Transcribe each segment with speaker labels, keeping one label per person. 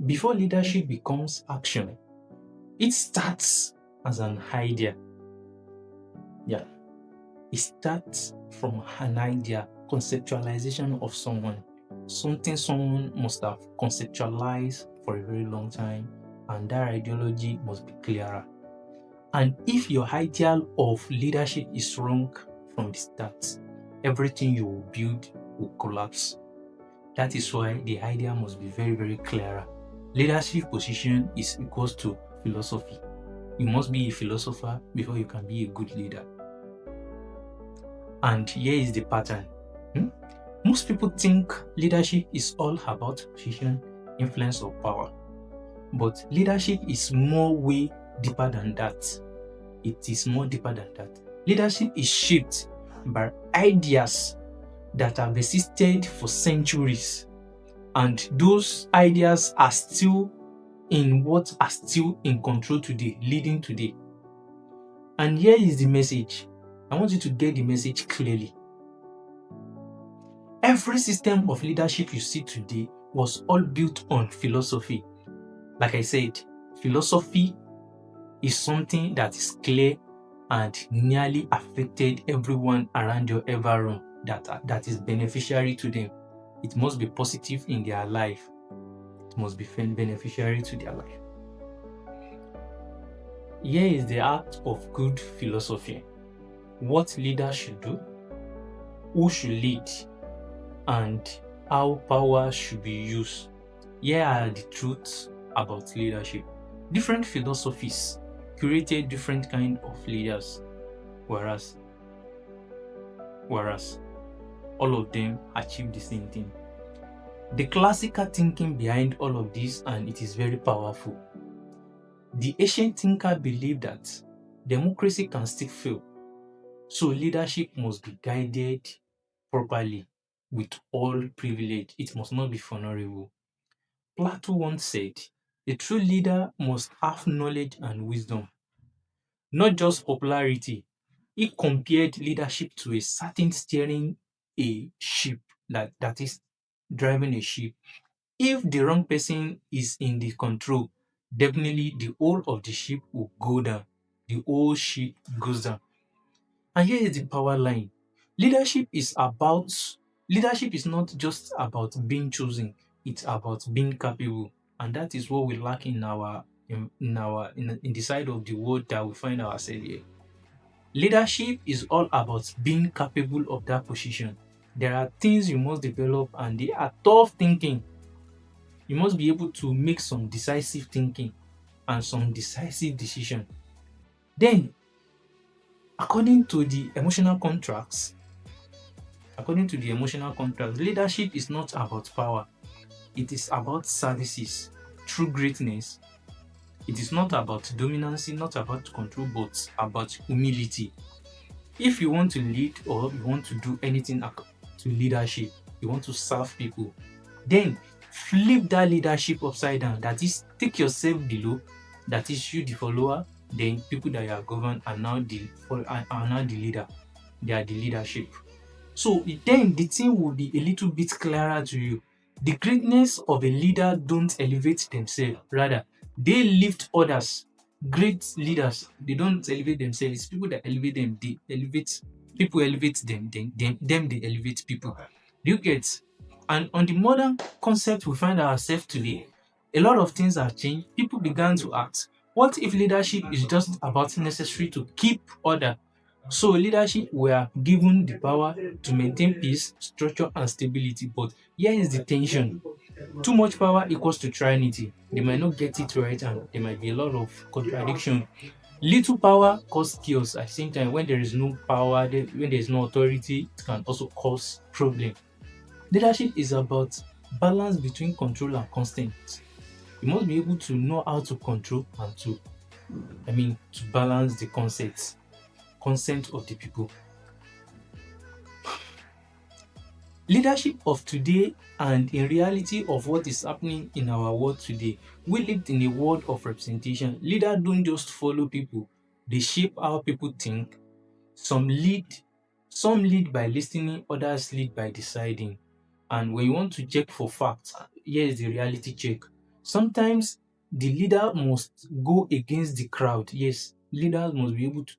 Speaker 1: before leadership becomes action, it starts as an idea. Yeah, it starts from an idea, conceptualization of someone, something someone must have conceptualized for a very long time, and that ideology must be clearer. And if your ideal of leadership is wrong from the start, everything you will build will collapse. That is why the idea must be very, very clearer. Leadership position is equals to philosophy. You must be a philosopher before you can be a good leader. And here is the pattern. Most people think leadership is all about position, influence, or power. But leadership is way deeper than that. It is more deeper than that. Leadership is shaped by ideas that have existed for centuries. And those ideas are still in control today, leading today. And here is the message. I want you to get the message clearly. Every system of leadership you see today was all built on philosophy. Like I said, philosophy is something that is clear and nearly affected everyone around your environment that is beneficiary to them. It must be positive in their life. It must be beneficiary to their life. Here is the art of good philosophy. What leaders should do, who should lead, and how power should be used. Here are the truths about leadership. Different philosophies created different kind of leaders, whereas all of them achieve the same thing. The classical thinking behind all of this, and it is very powerful. The ancient thinker believed that democracy can still fail, so leadership must be guided properly with all privilege. It must not be vulnerable. Plato once said, a true leader must have knowledge and wisdom, not just popularity. He compared leadership to a certain steering a ship that is driving a ship. If the wrong person is in the control, definitely the whole of the ship will go down. The whole ship goes down. And here is the power line. Leadership is not just about being chosen, it's about being capable. And that is what we lack in the side of the world that we find ourselves here. Leadership is all about being capable of that position. There are things you must develop, and they are tough thinking. You must be able to make some decisive thinking and some decisive decision. Then, according to the emotional contracts, leadership is not about power. It is about services, true greatness. It is not about dominance, not about control, but about humility. If you want to lead or you want to do anything to leadership, you want to serve people, then flip that leadership upside down. That is, take yourself below, that is you the follower, then people that you are governed are now the leader. They are the leadership. So then the thing will be a little bit clearer to you. The greatness of a leader don't elevate themselves, rather they lift others. Great leaders, they don't elevate themselves. It's people that elevate them. People elevate them, then they elevate people. Do you get? And on the modern concept we find ourselves today, a lot of things have changed. People began to ask, what if leadership is just about necessary to keep order? So leadership were given the power to maintain peace, structure, and stability. But here is the tension. Too much power equals to tyranny. They might not get it right, and there might be a lot of contradiction. Little power causes chaos. At the same time, when there is no power, when there is no authority, it can also cause problem. Leadership is about balance between control and consent. You must be able to know how to control and to balance the consent of the people. Leadership of today, and in reality of what is happening in our world today, we live in a world of representation. Leaders don't just follow people, they shape how people think. Some lead by listening, others lead by deciding. And when you want to check for facts, here is the reality check. Sometimes the leader must go against the crowd. Yes, leaders must be able to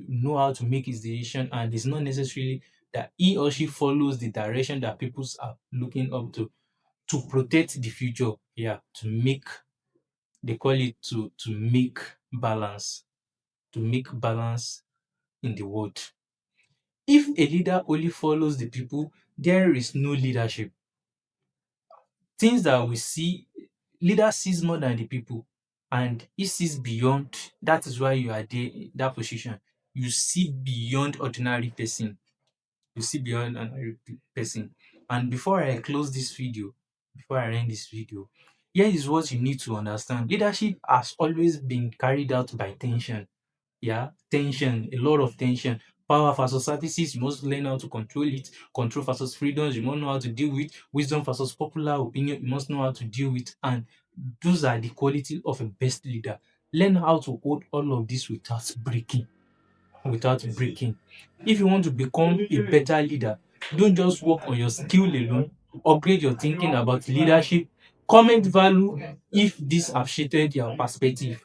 Speaker 1: know how to make his decision, and it's not necessarily that he or she follows the direction that people are looking up to protect the future. Yeah, to make, they call it, to make balance, to make balance in the world. If a leader only follows the people, there is no leadership. Things that we see, leader sees more than the people, and he sees beyond. That is why you are there in that position. You see beyond ordinary person. You see beyond ordinary person. And before I close this video, before I end this video, here is what you need to understand. Leadership has always been carried out by tension. Yeah, tension, a lot of tension. Power versus statistics, you must learn how to control it. Control versus freedoms, you must know how to deal with. Wisdom versus popular opinion, you must know how to deal with. And those are the quality of a best leader. Learn how to hold all of this without breaking. Without breaking. If you want to become a better leader, don't just work on your skill alone. Upgrade your thinking about leadership. Comment value if this have shifted your perspective.